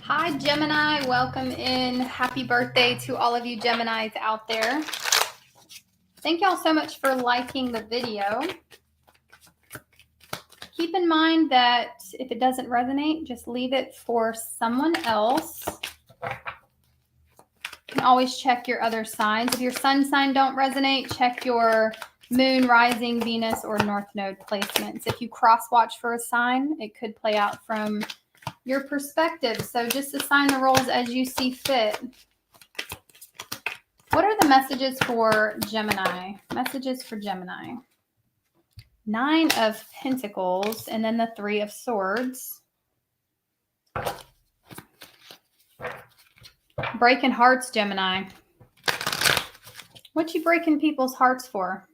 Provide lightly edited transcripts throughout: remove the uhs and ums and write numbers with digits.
Hi, Gemini. Welcome in. Happy birthday to all of you Geminis out there. Thank y'all so much for liking the video. Keep in mind that if it doesn't resonate, just leave it for someone else. You can always check your other signs. If your sun sign don't resonate, check your moon, rising, Venus, or north node placements. If you cross watch for a sign, it could play out from your perspective. So just assign the roles as you see fit. What are the messages for Gemini? Messages for Gemini. 9 of Pentacles and then the 3 of Swords. Breaking hearts, Gemini. What you breaking people's hearts for?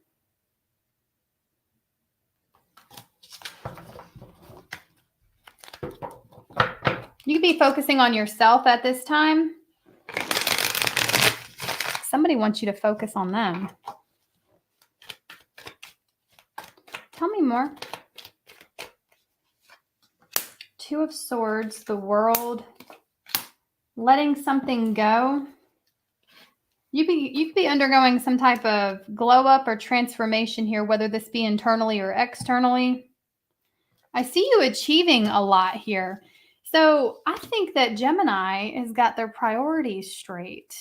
You could be focusing on yourself at this time. Somebody wants you to focus on them. Tell me more. 2 of Swords, the World, letting something go. You could be undergoing some type of glow up or transformation here, whether this be internally or externally. I see you achieving a lot here. So I think that Gemini has got their priorities straight.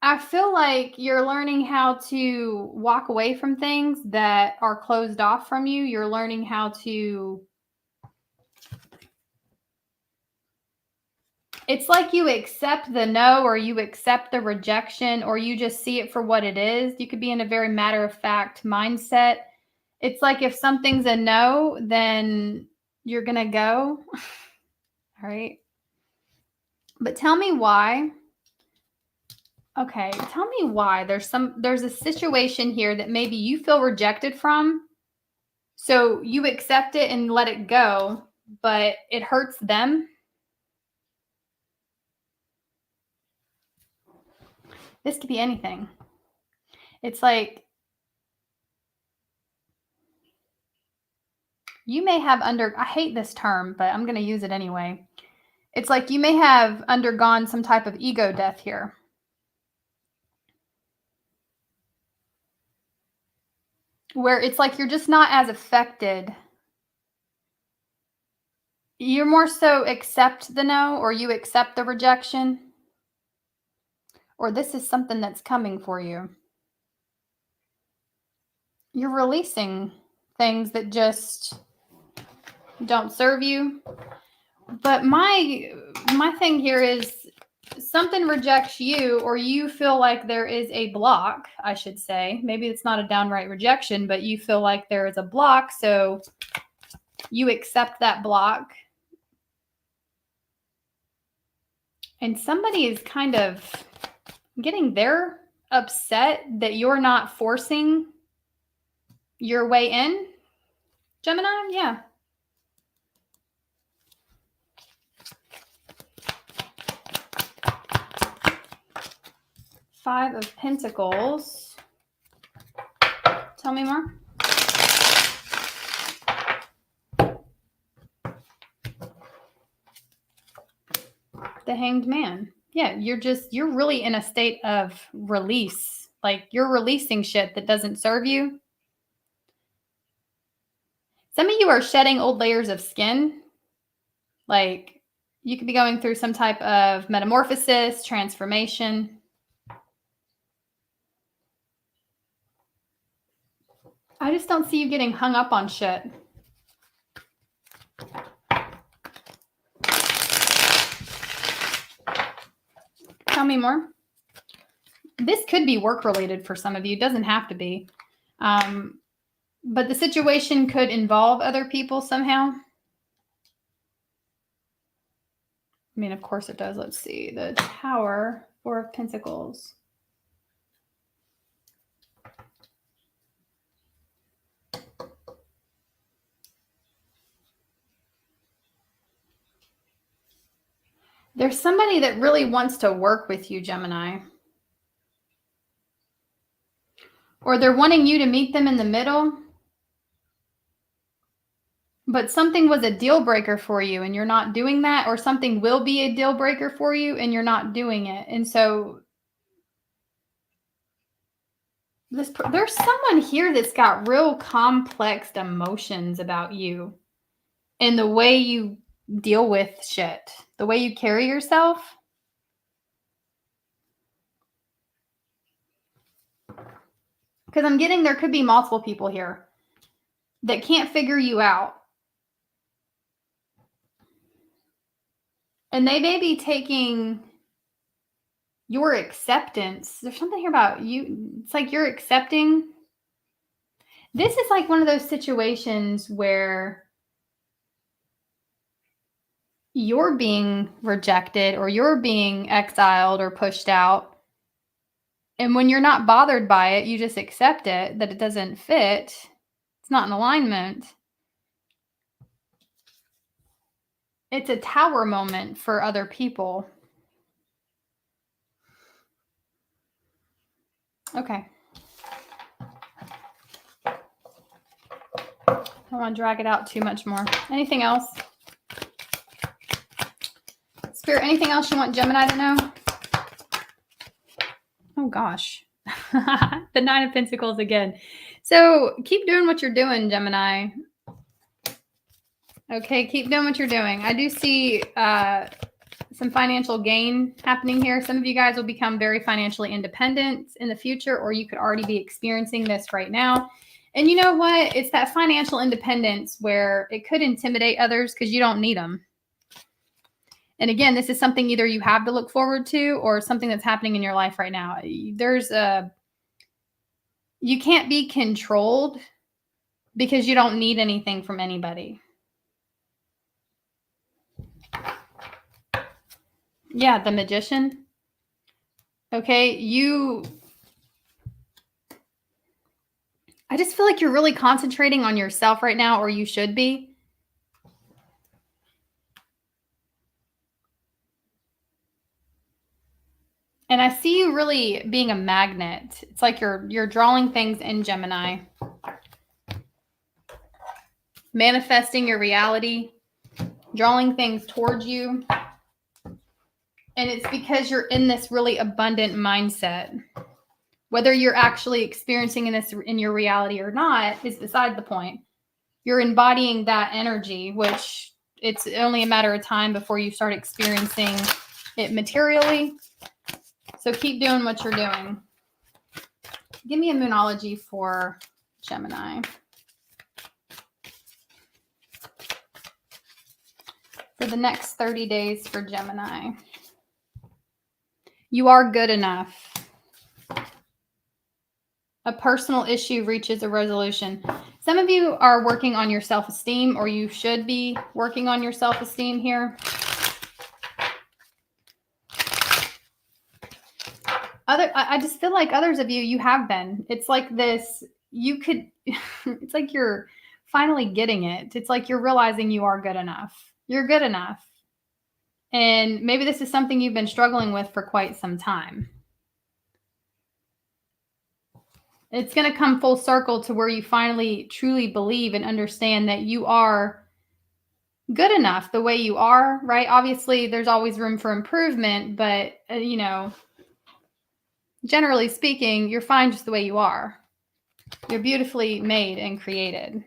I feel like you're learning how to walk away from things that are closed off from you. You're learning how to... It's like you accept the no, or you accept the rejection, or you just see it for what it is. You could be in a very matter-of-fact mindset. It's like if something's a no, then you're going to go. All right. But tell me why. Okay, tell me why. There's a situation here that maybe you feel rejected from. So you accept it and let it go, but it hurts them. This could be anything. It's like you may have I hate this term, but I'm going to use it anyway. It's like you may have undergone some type of ego death here. Where it's like you're just not as affected. You're more so accept the no, or you accept the rejection. Or this is something that's coming for you. You're releasing things that just don't serve you. But my thing here is something rejects you, or you feel like there is a block, I should say. Maybe it's not a downright rejection, but you feel like there is a block, so you accept that block. And somebody is kind of getting their upset that you're not forcing your way in. Gemini, yeah. Five of Pentacles. Tell me more. The Hanged Man. Yeah, you're really in a state of release. Like you're releasing shit that doesn't serve you. Some of you are shedding old layers of skin. Like you could be going through some type of metamorphosis, transformation. I just don't see you getting hung up on shit. Tell me more. This could be work related for some of you. It doesn't have to be. But the situation could involve other people somehow. I mean, of course it does. Let's see. The Tower, 4 of Pentacles. There's somebody that really wants to work with you, Gemini. Or they're wanting you to meet them in the middle. But something was a deal breaker for you and you're not doing that, or something will be a deal breaker for you and you're not doing it. And so there's someone here that's got real complex emotions about you and the way you deal with shit, the way you carry yourself. Because I'm getting there could be multiple people here that can't figure you out. And they may be taking your acceptance. There's something here about you. It's like you're accepting. This is like one of those situations where you're being rejected or you're being exiled or pushed out. And when you're not bothered by it, you just accept it, that it doesn't fit. It's not in alignment. It's a tower moment for other people. Okay. I don't want to drag it out too much more. Anything else? Spirit, anything else you want Gemini to know? Oh, gosh. The Nine of Pentacles again. So keep doing what you're doing, Gemini. Okay, keep doing what you're doing. I do see some financial gain happening here. Some of you guys will become very financially independent in the future, or you could already be experiencing this right now. And you know what? It's that financial independence where it could intimidate others because you don't need them. And again, this is something either you have to look forward to or something that's happening in your life right now. You can't be controlled because you don't need anything from anybody. Yeah, the Magician. Okay, I just feel like you're really concentrating on yourself right now, or you should be. And I see you really being a magnet. It's like you're drawing things in, Gemini. Manifesting your reality, drawing things towards you. And it's because you're in this really abundant mindset. Whether you're actually experiencing this in your reality or not is beside the point. You're embodying that energy, which it's only a matter of time before you start experiencing it materially. So keep doing what you're doing. Give me a moonology for Gemini. For the next 30 days for Gemini. You are good enough. A personal issue reaches a resolution. Some of you are working on your self-esteem, or you should be working on your self-esteem here. I just feel like others of you have been. It's like this, it's like you're finally getting it. It's like you're realizing you are good enough. You're good enough. And maybe this is something you've been struggling with for quite some time. It's going to come full circle to where you finally truly believe and understand that you are good enough the way you are, right? Obviously, there's always room for improvement, but, generally speaking, you're fine just the way you are. You're beautifully made and created.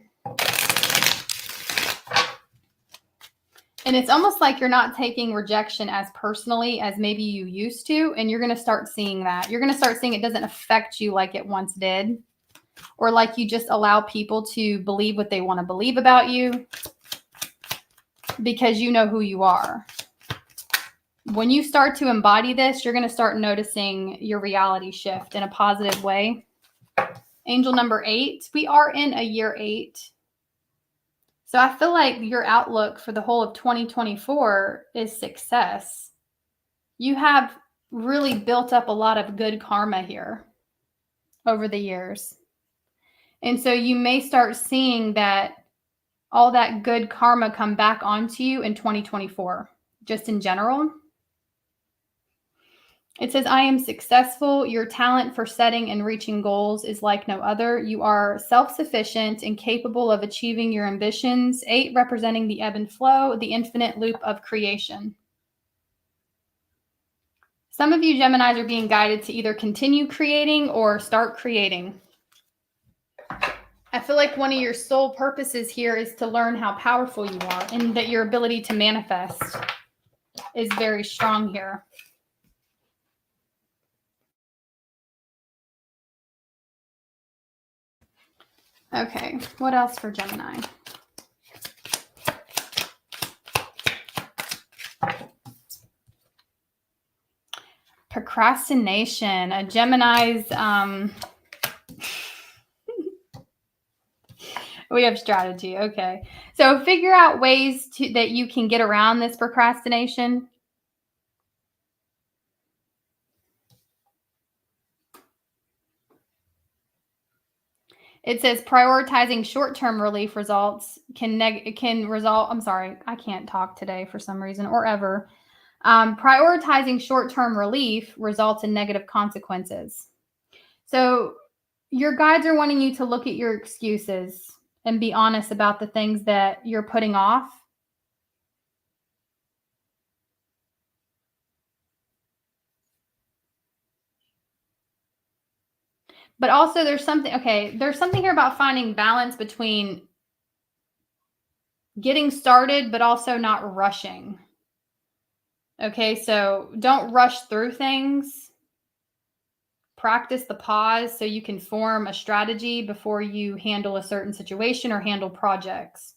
And it's almost like you're not taking rejection as personally as maybe you used to. And you're going to start seeing that. You're going to start seeing it doesn't affect you like it once did. Or like you just allow people to believe what they want to believe about you because you know who you are. When you start to embody this, you're going to start noticing your reality shift in a positive way. Angel number 8. We are in a year 8. So I feel like your outlook for the whole of 2024 is success. You have really built up a lot of good karma here over the years. And so you may start seeing that all that good karma come back onto you in 2024, just in general. It says, I am successful. Your talent for setting and reaching goals is like no other. You are self-sufficient and capable of achieving your ambitions. 8, representing the ebb and flow, the infinite loop of creation. Some of you Geminis are being guided to either continue creating or start creating. I feel like one of your sole purposes here is to learn how powerful you are, and that your ability to manifest is very strong here. Okay, what else for Gemini? Procrastination. A Gemini's, we have strategy. Okay. So figure out ways that you can get around this procrastination. It says prioritizing short-term relief results can result. I'm sorry, I can't talk today for some reason or ever. Prioritizing short-term relief results in negative consequences. So your guides are wanting you to look at your excuses and be honest about the things that you're putting off. But also there's something here about finding balance between getting started, but also not rushing. Okay, so don't rush through things. Practice the pause so you can form a strategy before you handle a certain situation or handle projects.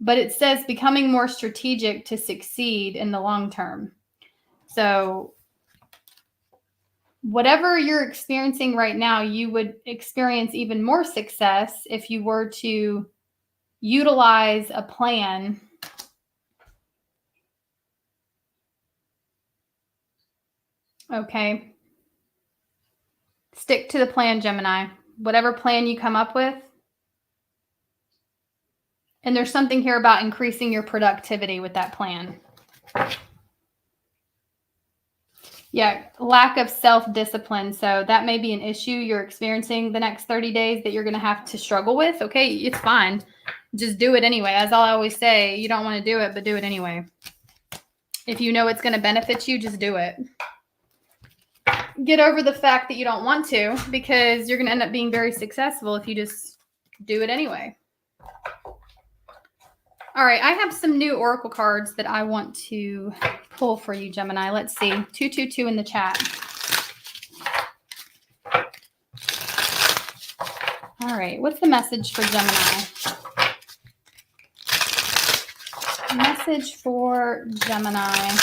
But it says becoming more strategic to succeed in the long term. So whatever you're experiencing right now, you would experience even more success if you were to utilize a plan. Okay. Stick to the plan, Gemini. Whatever plan you come up with. And there's something here about increasing your productivity with that plan. Yeah, lack of self-discipline. So that may be an issue you're experiencing the next 30 days that you're going to have to struggle with. Okay, it's fine. Just do it anyway. As I always say, you don't want to do it, but do it anyway. If you know it's going to benefit you, just do it. Get over the fact that you don't want to, because you're going to end up being very successful if you just do it anyway. All right, I have some new Oracle cards that I want to pull for you, Gemini. Let's see. 222 in the chat. All right, what's the message for Gemini? Message for Gemini.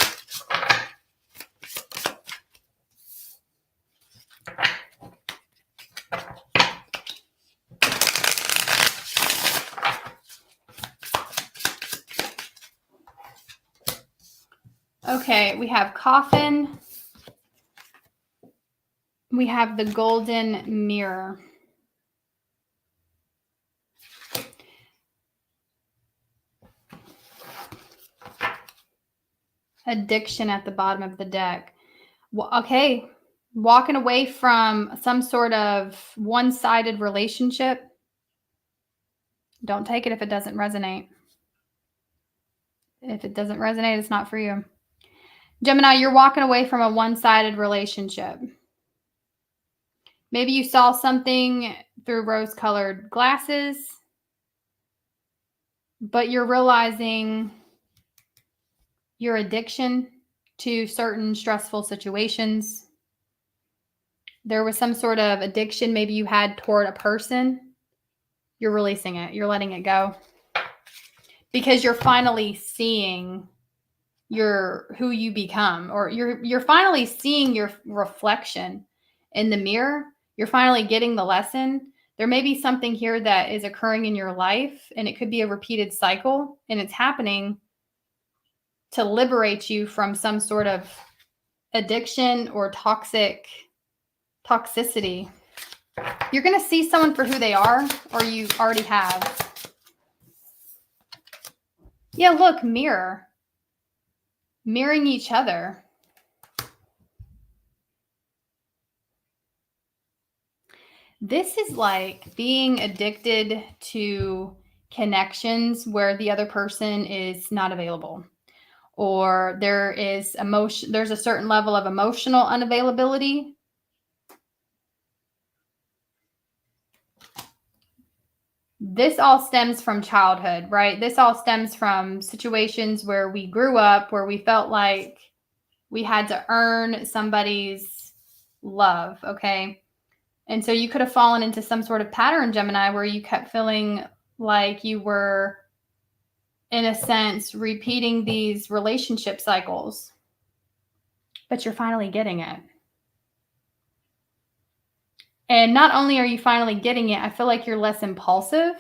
Okay, we have coffin. We have the golden mirror. Addiction at the bottom of the deck. Okay, walking away from some sort of one-sided relationship. Don't take it if it doesn't resonate. If it doesn't resonate, it's not for you. Gemini, you're walking away from a one-sided relationship. Maybe you saw something through rose-colored glasses, but you're realizing your addiction to certain stressful situations. There was some sort of addiction maybe you had toward a person. You're releasing it. You're letting it go. Because you're finally seeing who you become, or you're finally seeing your reflection in the mirror. You're finally getting the lesson. There may be something here that is occurring in your life, and it could be a repeated cycle, and it's happening to liberate you from some sort of addiction or toxicity. You're going to see someone for who they are, or you already have. Yeah, look, mirroring each other. This is like being addicted to connections where the other person is not available, or there's a certain level of emotional unavailability. This all stems from childhood, right? This all stems from situations where we grew up, where we felt like we had to earn somebody's love, okay? And so you could have fallen into some sort of pattern, Gemini, where you kept feeling like you were, in a sense, repeating these relationship cycles, but you're finally getting it. And not only are you finally getting it, I feel like you're less impulsive.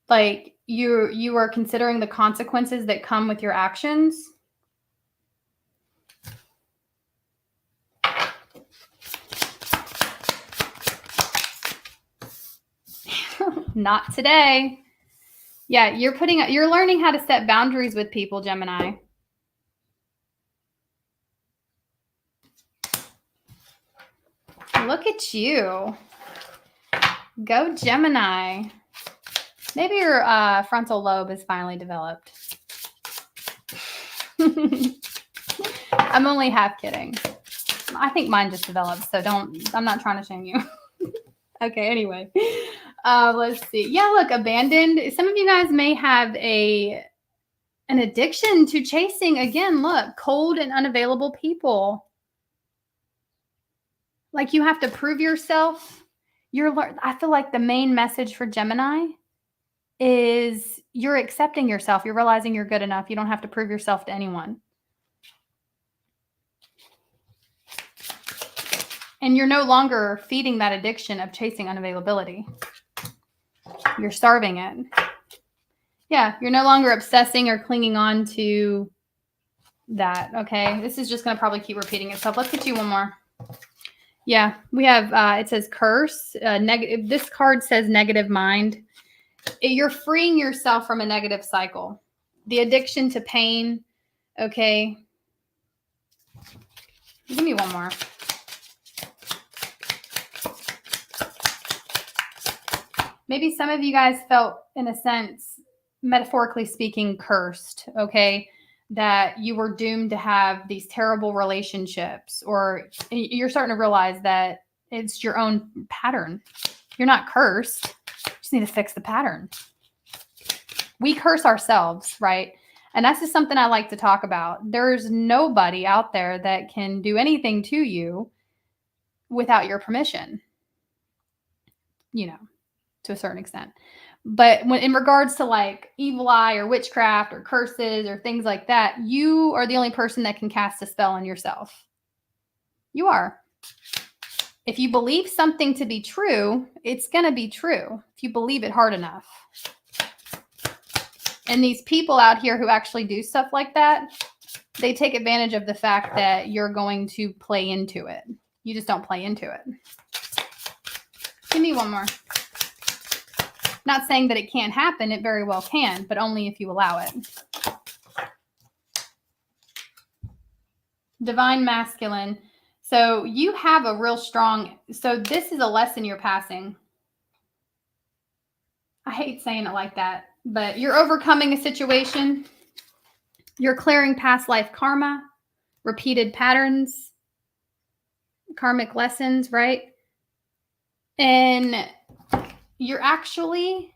Like you are considering the consequences that come with your actions. Not today. Yeah, you're learning how to set boundaries with people, Gemini. Look at you. Go Gemini. Maybe your frontal lobe is finally developed. I'm only half kidding. I think mine just developed, so I'm not trying to shame you. Okay, anyway. Let's see. Yeah, look, abandoned. Some of you guys may have an addiction to chasing, again, look, cold and unavailable people. Like you have to prove yourself. I feel like the main message for Gemini is you're accepting yourself. You're realizing you're good enough. You don't have to prove yourself to anyone. And you're no longer feeding that addiction of chasing unavailability. You're starving it. Yeah, you're no longer obsessing or clinging on to that, okay? This is just going to probably keep repeating itself. Let's get you one more. Yeah, we have, it says curse. Negative. This card says negative mind. You're freeing yourself from a negative cycle. The addiction to pain, okay? Give me one more. Maybe some of you guys felt, in a sense, metaphorically speaking, cursed, okay? That you were doomed to have these terrible relationships, or you're starting to realize that it's your own pattern. You're not cursed. You just need to fix the pattern. We curse ourselves, right? And that's just something I like to talk about. There's nobody out there that can do anything to you without your permission, to a certain extent. But in regards to like evil eye or witchcraft or curses or things like that, you are the only person that can cast a spell on yourself. You are. If you believe something to be true, it's going to be true if you believe it hard enough. And these people out here who actually do stuff like that, they take advantage of the fact that you're going to play into it. You just don't play into it. Give me one more. Not saying that it can't happen. It very well can, but only if you allow it. Divine masculine. So you have a real strong, so this is a lesson you're passing. I hate saying it like that, but you're overcoming a situation. You're clearing past life karma, repeated patterns, karmic lessons, right? And you're actually,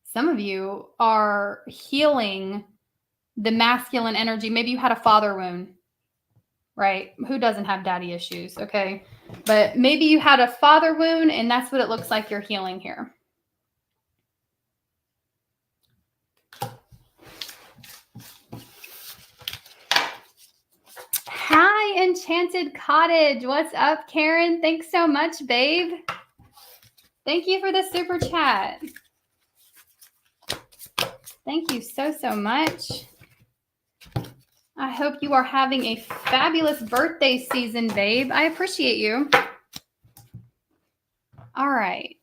some of you are healing the masculine energy. Maybe you had a father wound, right? Who doesn't have daddy issues, okay? But maybe you had a father wound, and that's what it looks like you're healing here. Hi, Enchanted Cottage. What's up, Karen? Thanks so much, babe. Thank you for the super chat. Thank you so much. I hope you are having a fabulous birthday season, babe. I appreciate you. All right.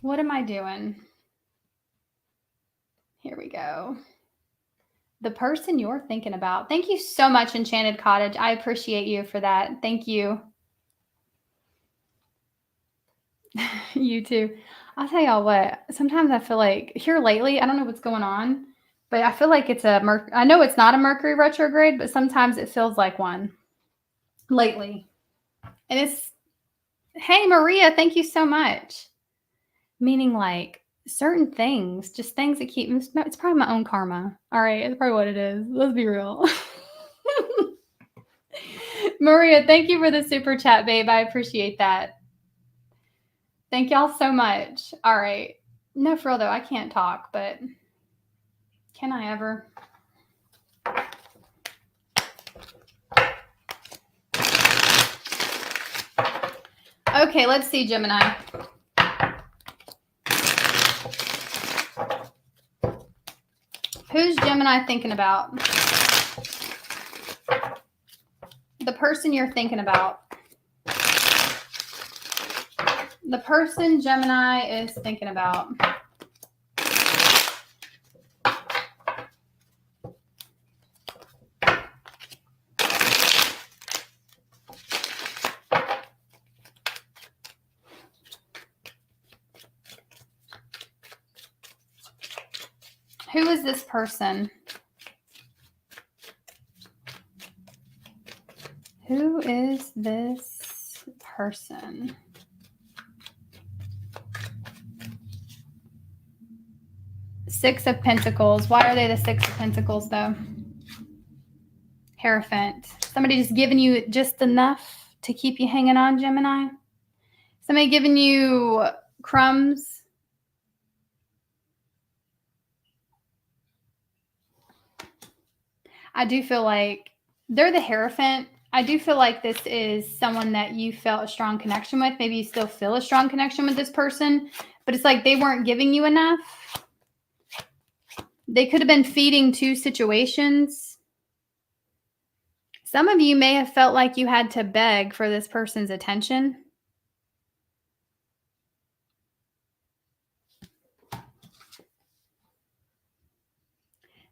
What am I doing? Here we go. The person you're thinking about. Thank you so much, Enchanted Cottage. I appreciate you for that. Thank you. You too. I'll tell y'all what, sometimes I feel like here lately, I don't know what's going on, but I feel like it's I know it's not a Mercury retrograde, but sometimes it feels like one lately. And it's, hey, Maria, thank you so much. Meaning like certain things, just things that keep, it's probably my own karma. All right, it's probably what it is. Let's be real. Maria, thank you for the super chat, babe. I appreciate that. Thank y'all so much. All right. No, for real though, I can't talk, but can I ever? Okay, let's see, Gemini. Who's Gemini thinking about? The person you're thinking about. The person Gemini is thinking about. Who is this person? Who is this person? Six of Pentacles. Why are they the Six of Pentacles, though? Hierophant. Somebody just giving you just enough to keep you hanging on, Gemini? Somebody giving you crumbs? I do feel like they're the Hierophant. I do feel like this is someone that you felt a strong connection with. Maybe you still feel a strong connection with this person, but it's like they weren't giving you enough. They could have been feeding two situations. Some of you may have felt like you had to beg for this person's attention.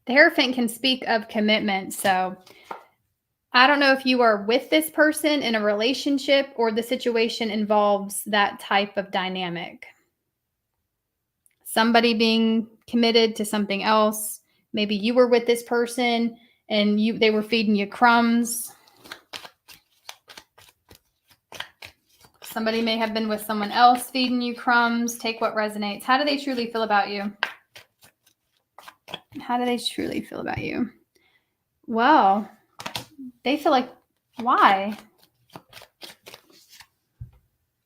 The Hierophant can speak of commitment. So I don't know if you are with this person in a relationship or the situation involves that type of dynamic. Somebody being committed to something else. Maybe you were with this person and they were feeding you crumbs. Somebody may have been with someone else feeding you crumbs. Take what resonates. How do they truly feel about you? How do they truly feel about you? Well, they feel like, why?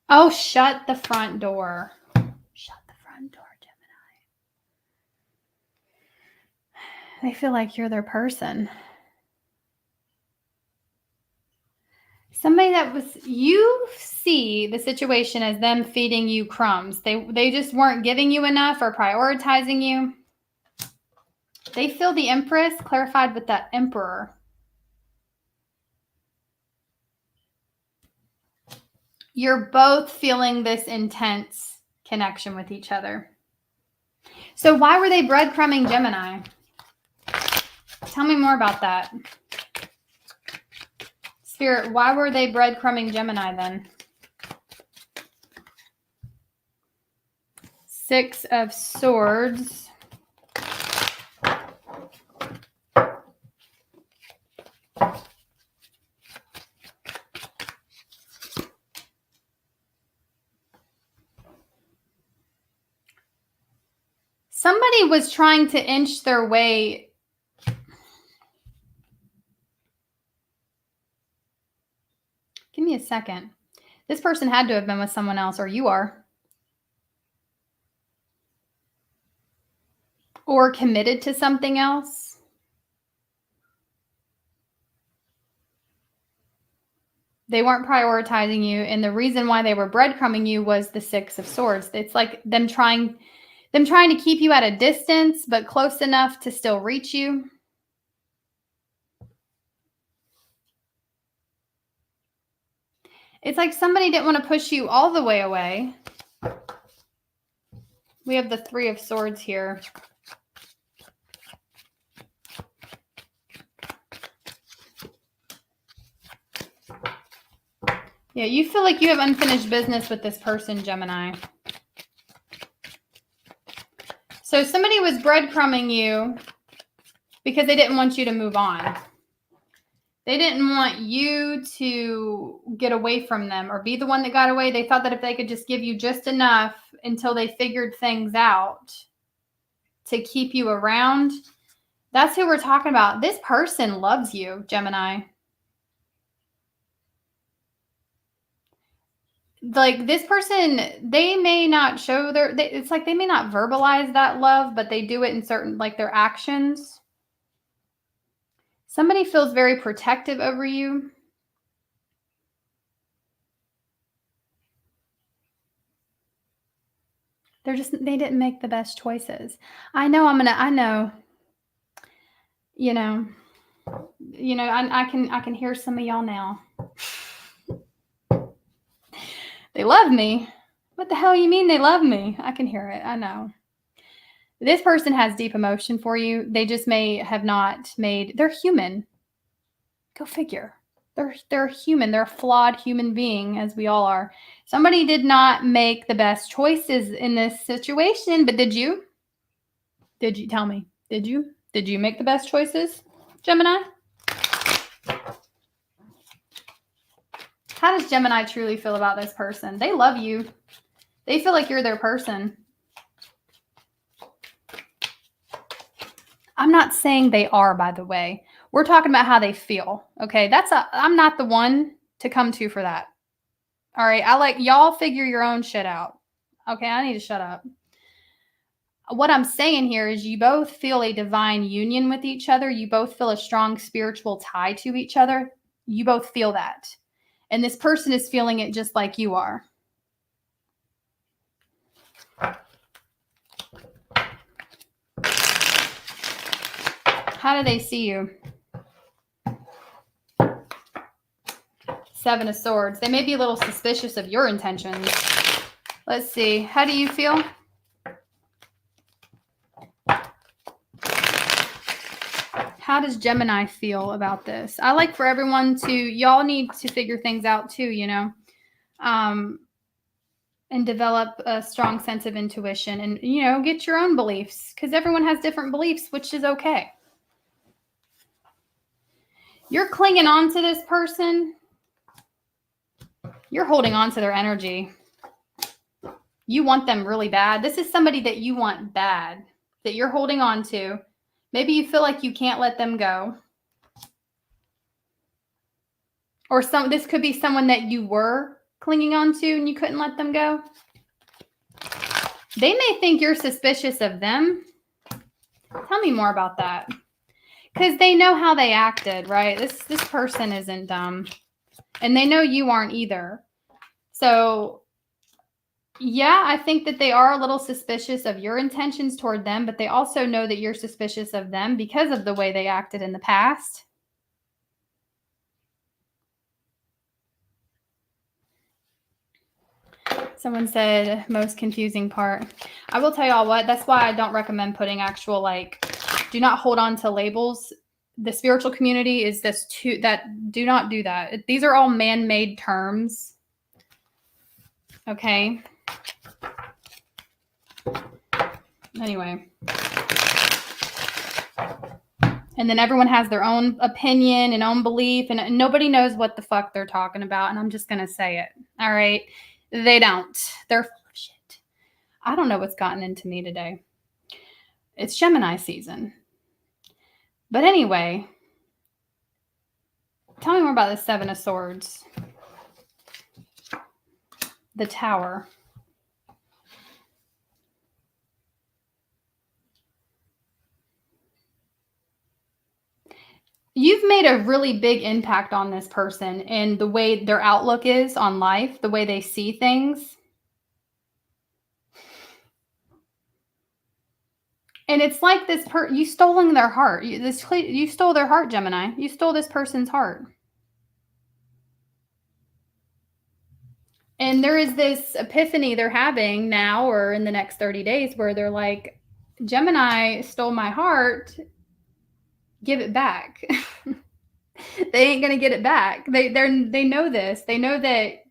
Oh, shut the front door. Shut the front door, Gemini. They feel like you're their person. Somebody that was, you see the situation as them feeding you crumbs. They just weren't giving you enough or prioritizing you. They feel the Empress clarified with that Emperor. You're both feeling this intense connection with each other. So why were they breadcrumbing Gemini? Tell me more about that. Spirit, why were they breadcrumbing Gemini then? Six of Swords. Somebody was trying to inch their way. Give me a second. This person had to have been with someone else, or you are. Or committed to something else. They weren't prioritizing you, and the reason why they were breadcrumbing you was the Six of Swords. It's like them trying to keep you at a distance, but close enough to still reach you. It's like somebody didn't want to push you all the way away. We have the Three of Swords here. Yeah, you feel like you have unfinished business with this person, Gemini. So somebody was breadcrumbing you because they didn't want you to move on. They didn't want you to get away from them or be the one that got away. They thought that if they could just give you just enough until they figured things out to keep you around. That's who we're talking about. This person loves you, Gemini. Like this person, they may not show it's like they may not verbalize that love, but they do it in certain, like their actions. Somebody feels very protective over you. They didn't make the best choices. I know you know, I can hear some of y'all now. They love me. What the hell you mean they love me? I can hear it. I know. This person has deep emotion for you. They just may have not they're human. Go figure. They're human. They're a flawed human being, as we all are. Somebody did not make the best choices in this situation, but did you? Did you tell me? Did you? Did you make the best choices, Gemini? How does Gemini truly feel about this person? They love you. They feel like you're their person. I'm not saying they are, by the way. We're talking about how they feel. Okay. I'm not the one to come to for that. All right. I like y'all figure your own shit out. Okay. I need to shut up. What I'm saying here is you both feel a divine union with each other. You both feel a strong spiritual tie to each other. You both feel that. And this person is feeling it just like you are. How do they see you? Seven of Swords. They may be a little suspicious of your intentions. Let's see. How do you feel? How does Gemini feel about this? I like for everyone y'all need to figure things out too, and develop a strong sense of intuition and, get your own beliefs because everyone has different beliefs, which is okay. You're clinging on to this person. You're holding on to their energy. You want them really bad. This is somebody that you want bad, that you're holding on to. Maybe you feel like you can't let them go. Or this could be someone that you were clinging on to and you couldn't let them go. They may think you're suspicious of them. Tell me more about that. Because they know how they acted, right? This person isn't dumb. And they know you aren't either. So, yeah, I think that they are a little suspicious of your intentions toward them, but they also know that you're suspicious of them because of the way they acted in the past. Someone said most confusing part. I will tell y'all what, that's why I don't recommend putting actual, do not hold on to labels. The spiritual community is do not do that. These are all man-made terms. Okay. Anyway. And then everyone has their own opinion and own belief, and nobody knows what the fuck they're talking about. And I'm just going to say it. All right. They don't. They're full of shit. I don't know what's gotten into me today. It's Gemini season. But anyway, tell me more about the Seven of Swords. The Tower. You've made a really big impact on this person and the way their outlook is on life, the way they see things. And it's like you stolen their heart. You stole their heart, Gemini. You stole this person's heart. And there is this epiphany they're having now or in the next 30 days where they're like, Gemini stole my heart. Give it back. They ain't going to get it back. They know this. They know that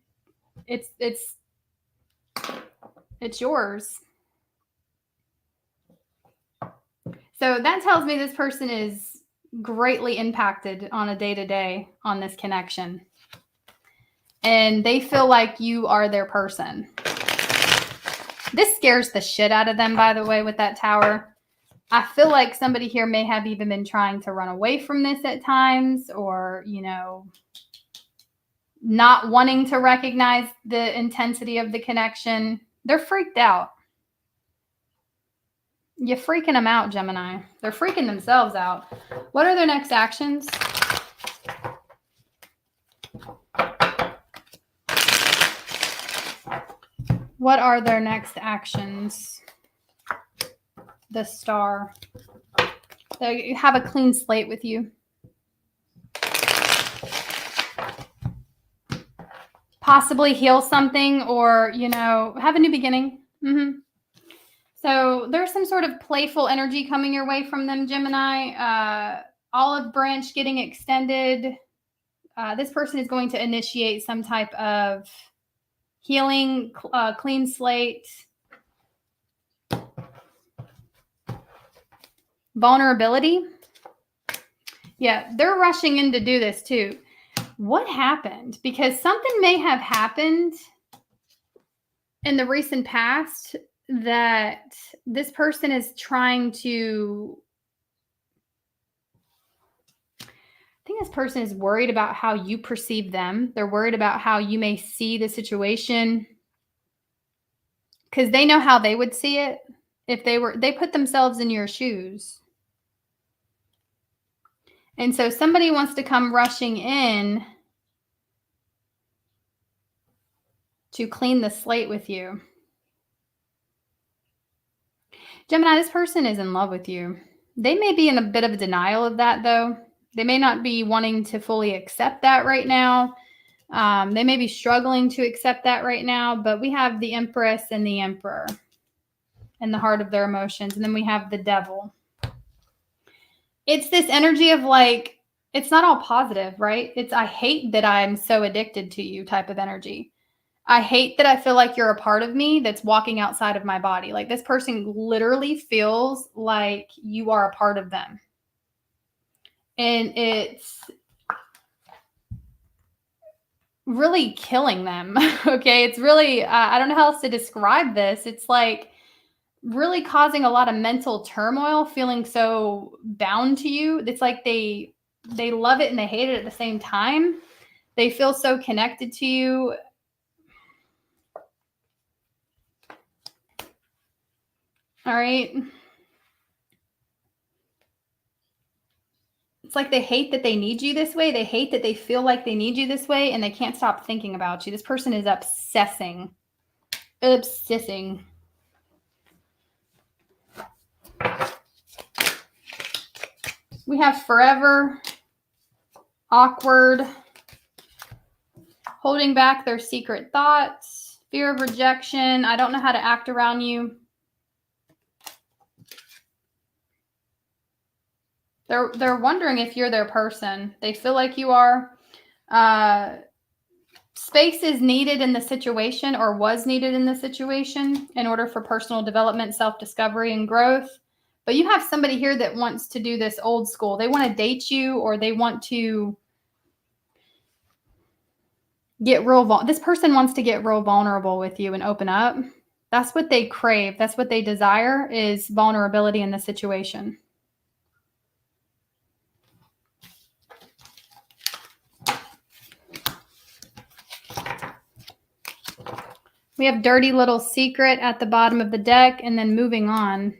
It's yours. So that tells me this person is greatly impacted on a day-to-day on this connection. And they feel like you are their person. This scares the shit out of them, by the way, with that Tower. I feel like somebody here may have even been trying to run away from this at times, or, not wanting to recognize the intensity of the connection. They're freaked out. You're freaking them out, Gemini. They're freaking themselves out. What are their next actions? What are their next actions? The Star. They have a clean slate with you. Possibly heal something, or, have a new beginning. So there's some sort of playful energy coming your way from them, Gemini. Olive branch getting extended. This person is going to initiate some type of healing, clean slate. Vulnerability. Yeah, they're rushing in to do this too. What happened? Because something may have happened in the recent past that this person is trying to... I think this person is worried about how you perceive them. They're worried about how you may see the situation, because they know how they would see it if they put themselves in your shoes. And so somebody wants to come rushing in to clean the slate with you. Gemini, this person is in love with you. They may be in a bit of denial of that, though. They may not be wanting to fully accept that right now. They may be struggling to accept that right now, but we have the Empress and the Emperor in the heart of their emotions. And then we have the Devil. It's this energy of like, it's not all positive, right? It's, I hate that I'm so addicted to you type of energy. I hate that I feel like you're a part of me that's walking outside of my body. Like, this person literally feels like you are a part of them. And it's really killing them. Okay. It's really, I don't know how else to describe this. It's like really causing a lot of mental turmoil, feeling so bound to you. It's like they love it and they hate it at the same time. They feel so connected to you. All right. It's like they hate that they need you this way. They hate that they feel like they need you this way, and they can't stop thinking about you. This person is obsessing. We have forever, awkward, holding back their secret thoughts, fear of rejection. I don't know how to act around you. They're wondering if you're their person. They feel like you are. Space is needed in the situation, or was needed in the situation, in order for personal development, self-discovery, and growth. But you have somebody here that wants to do this old school. They want to date you, or they want to get real. This person wants to get real vulnerable with you and open up. That's what they crave. That's what they desire, is vulnerability in the situation. We have dirty little secret at the bottom of the deck, and then moving on.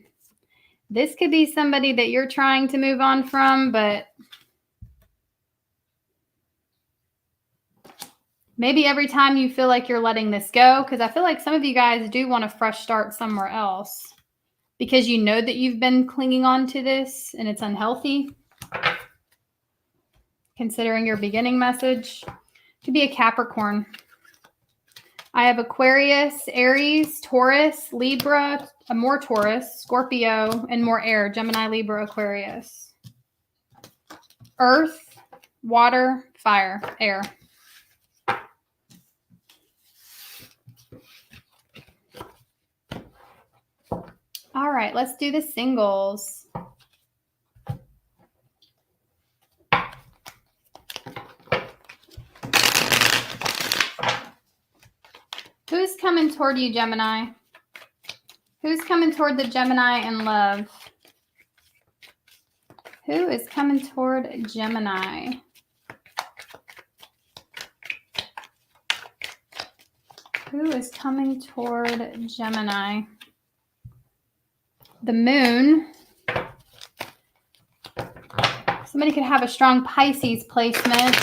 This could be somebody that you're trying to move on from, but maybe every time you feel like you're letting this go, because I feel like some of you guys do want a fresh start somewhere else, because you know that you've been clinging on to this and it's unhealthy. Considering your beginning message, could be a Capricorn. I have Aquarius, Aries, Taurus, Libra, more Taurus, Scorpio, and more air. Gemini, Libra, Aquarius. Earth, water, fire, air. All right, let's do the singles. Who's coming toward you, Gemini? Who's coming toward the Gemini in love? Who is coming toward Gemini? Who is coming toward Gemini? The moon. Somebody could have a strong Pisces placement.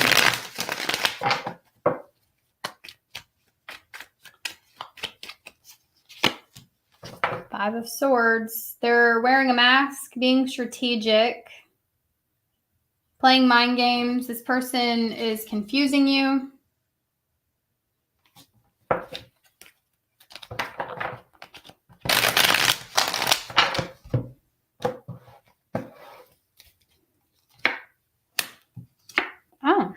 Five of Swords. They're wearing a mask, being strategic, playing mind games. This person is confusing you. Oh.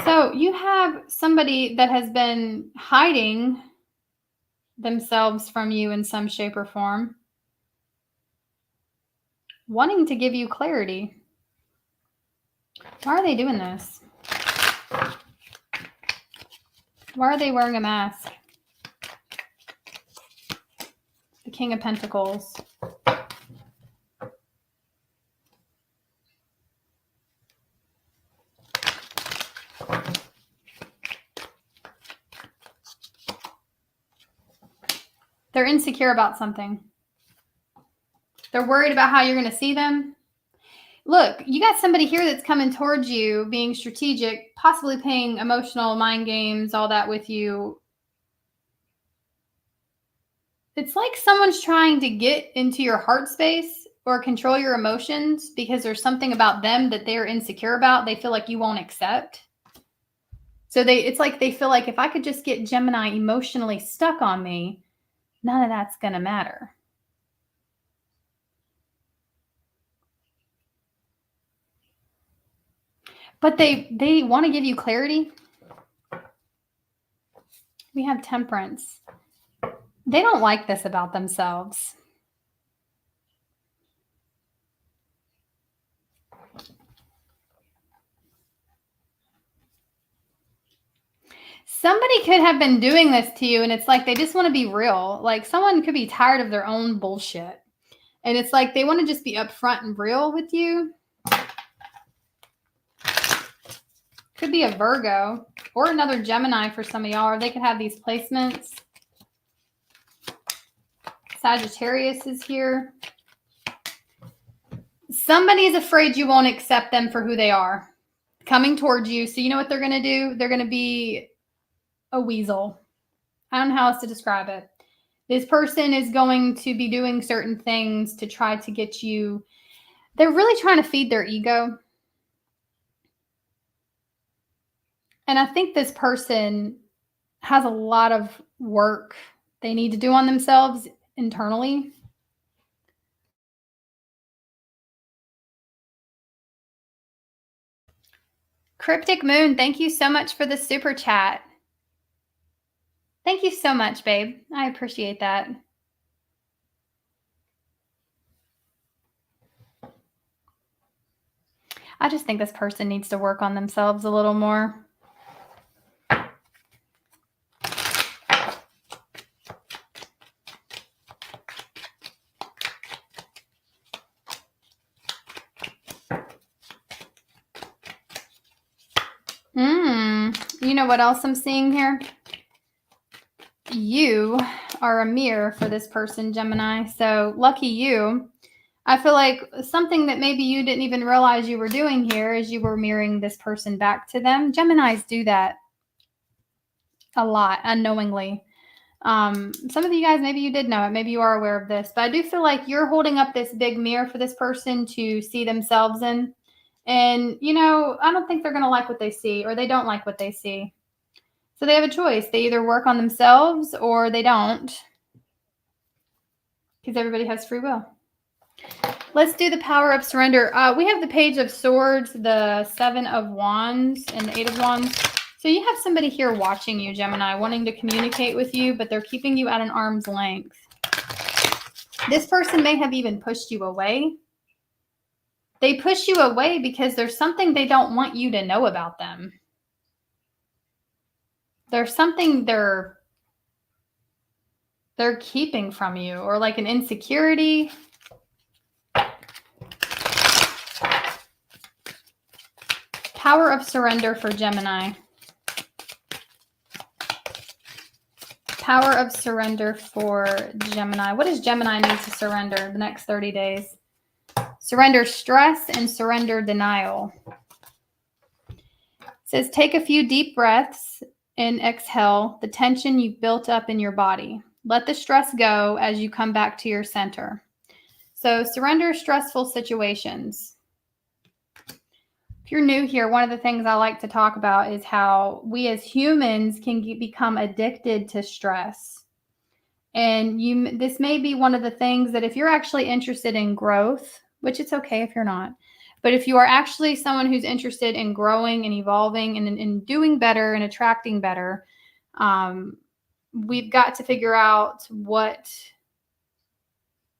So you have somebody that has been hiding themselves from you in some shape or form, wanting to give you clarity. Why are they doing this? Why are they wearing a mask? The King of Pentacles. They're insecure about something. They're worried about how you're going to see them. Look, you got somebody here that's coming towards you, being strategic, possibly playing emotional mind games, all that with you. It's like someone's trying to get into your heart space or control your emotions because there's something about them that they're insecure about. They feel like you won't accept. So it's like they feel like if I could just get Gemini emotionally stuck on me, none of that's going to matter. But they want to give you clarity. We have Temperance. They don't like this about themselves. Somebody could have been doing this to you, and it's like they just want to be real. Like someone could be tired of their own bullshit. And it's like they want to just be upfront and real with you. Could be a Virgo or another Gemini for some of y'all, or they could have these placements. Sagittarius is here. Somebody is afraid you won't accept them for who they are. Coming towards you. So you know what they're going to do? They're going to be a weasel. I don't know how else to describe it. This person is going to be doing certain things to try to get you. They're really trying to feed their ego. And I think this person has a lot of work they need to do on themselves internally. Cryptic Moon, thank you so much for the super chat. Thank you so much, babe. I appreciate that. I just think this person needs to work on themselves a little more. You know what else I'm seeing here? You are a mirror for this person, Gemini. So lucky you. I feel like something that maybe you didn't even realize you were doing here is you were mirroring this person back to them. Geminis do that a lot unknowingly. Some of you guys, maybe you did know it. Maybe you are aware of this. But I do feel like you're holding up this big mirror for this person to see themselves in. And, you know, I don't think they're going to like what they see, or they don't like what they see. So they have a choice. They either work on themselves or they don't. Because everybody has free will. Let's do the power of surrender. We have the Page of Swords, the Seven of Wands, and the Eight of Wands. So you have somebody here watching you, Gemini, wanting to communicate with you, but they're keeping you at an arm's length. This person may have even pushed you away. They push you away because there's something they don't want you to know about them. There's something they're keeping from you, or like an insecurity. Power of surrender for Gemini. Power of surrender for Gemini. What does Gemini need to surrender the next 30 days? Surrender stress and surrender denial. It says, take a few deep breaths and exhale the tension you've built up in your body. Let the stress go as you come back to your center. So surrender stressful situations. If you're new here, one of the things I like to talk about is how we as humans can become addicted to stress. And this may be one of the things that if you're actually interested in growth, which it's okay if you're not, but if you are actually someone who's interested in growing and evolving and in doing better and attracting better, we've got to figure out what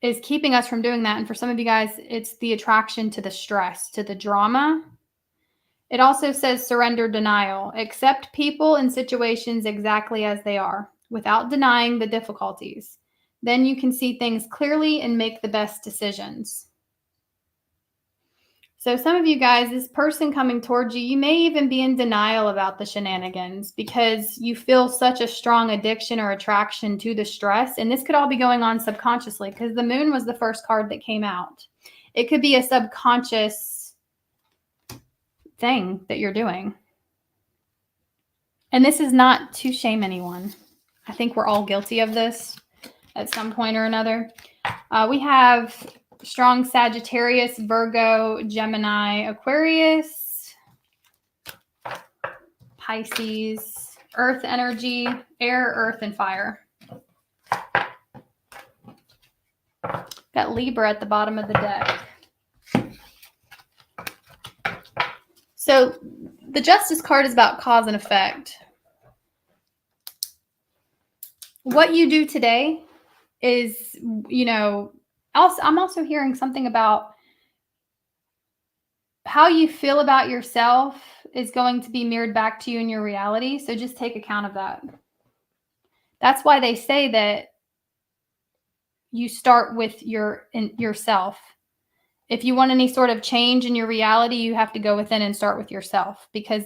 is keeping us from doing that. And for some of you guys, it's the attraction to the stress, to the drama. It also says surrender denial. Accept people and situations exactly as they are, without denying the difficulties. Then you can see things clearly and make the best decisions. So some of you guys, this person coming towards you, you may even be in denial about the shenanigans because you feel such a strong addiction or attraction to the stress. And this could all be going on subconsciously because the moon was the first card that came out. It could be a subconscious thing that you're doing. And this is not to shame anyone. I think we're all guilty of this at some point or another. We have strong Sagittarius, Virgo, Gemini, Aquarius, Pisces, Earth energy, air, earth, and fire. Got Libra at the bottom of the deck. So the Justice card is about cause and effect. What you do today is, I'm also hearing something about how you feel about yourself is going to be mirrored back to you in your reality. So just take account of that. That's why they say that you start with yourself. If you want any sort of change in your reality, you have to go within and start with yourself, because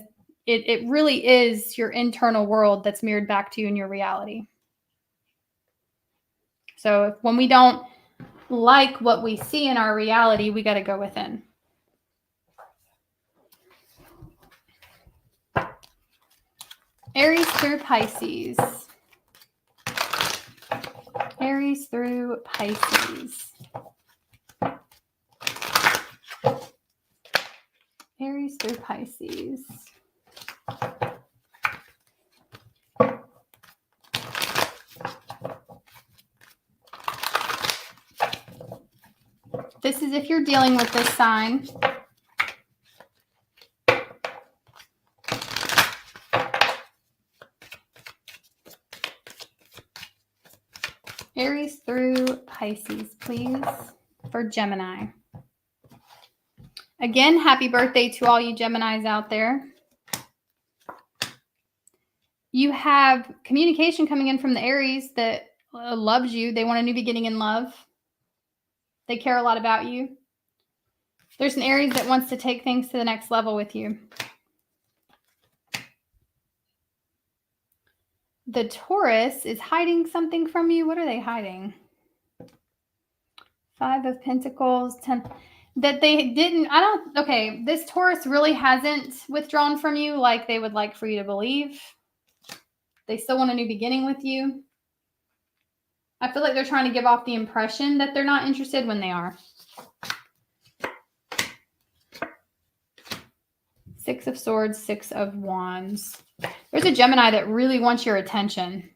it really is your internal world that's mirrored back to you in your reality. So when we don't like what we see in our reality, we got to go within. Aries through Pisces. Aries through Pisces. Aries through Pisces. This is if you're dealing with this sign. Aries through Pisces, please, for Gemini. Again, happy birthday to all you Geminis out there. You have communication coming in from the Aries that loves you. They want a new beginning in love. They care a lot about you. There's an Aries that wants to take things to the next level with you. The Taurus is hiding something from you. What are they hiding? 5 of Pentacles, 10. That they didn't, okay, this Taurus really hasn't withdrawn from you like they would like for you to believe. They still want a new beginning with you. I feel like they're trying to give off the impression that they're not interested when they are. 6 of Swords, 6 of Wands. There's a Gemini that really wants your attention.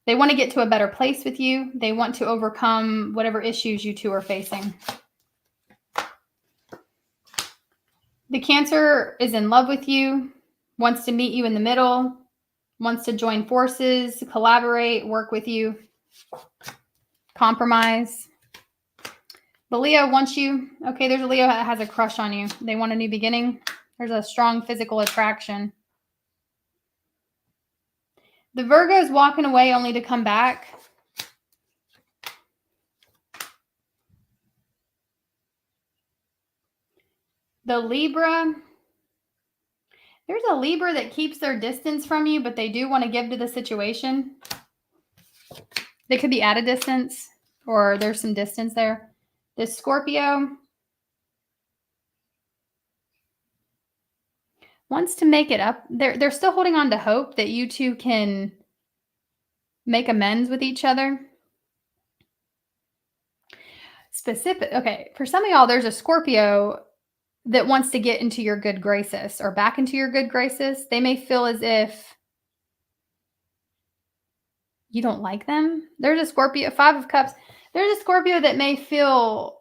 They want to get to a better place with you. They want to overcome whatever issues you two are facing. The Cancer is in love with you. wants to meet you in the middle, wants to join forces, collaborate, work with you, compromise. The Leo wants you. Okay, there's a Leo that has a crush on you. They want a new beginning. There's a strong physical attraction. The Virgo is walking away only to come back. The Libra, there's a Libra that keeps their distance from you, but they do want to give to the situation. They could be at a distance, or there's some distance there. The Scorpio wants to make it up. They're still holding on to hope that you two can make amends with each other. Okay, for some of y'all, there's a Scorpio that wants to get into your good graces or back into your good graces. They may feel as if you don't like them. There's a Scorpio, 5 of Cups. There's a Scorpio that may feel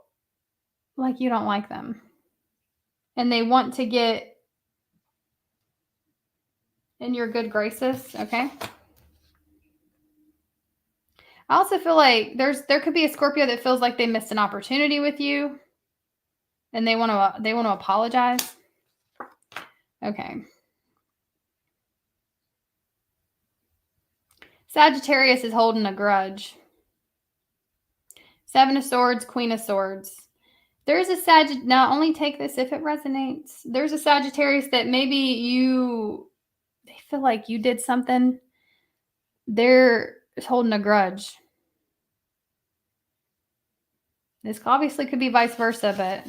like you don't like them. And they want to get in your good graces, okay? I also feel like there could be a Scorpio that feels like they missed an opportunity with you and they want to apologize. Okay. Sagittarius is holding a grudge. 7 of Swords, Queen of Swords. There's a now only take this if it resonates. There's a Sagittarius that maybe they feel like you did something. They're holding a grudge. This obviously could be vice versa, but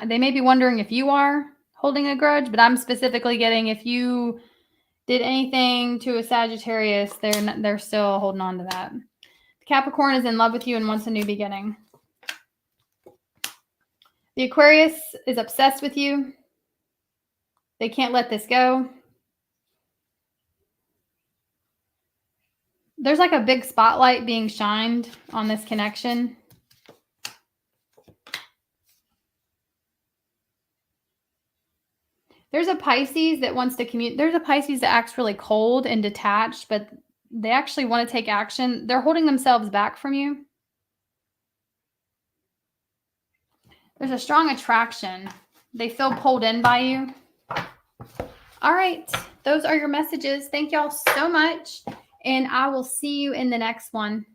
they may be wondering if you are holding a grudge, but I'm specifically getting if you did anything to a Sagittarius, they're still holding on to that. Capricorn is in love with you and wants a new beginning. The Aquarius is obsessed with you. They can't let this go. There's like a big spotlight being shined on this connection. There's a Pisces that wants to communicate. There's a Pisces that acts really cold and detached, but they actually want to take action. They're holding themselves back from you. There's a strong attraction. They feel pulled in by you. All right. Those are your messages. Thank y'all so much. And I will see you in the next one.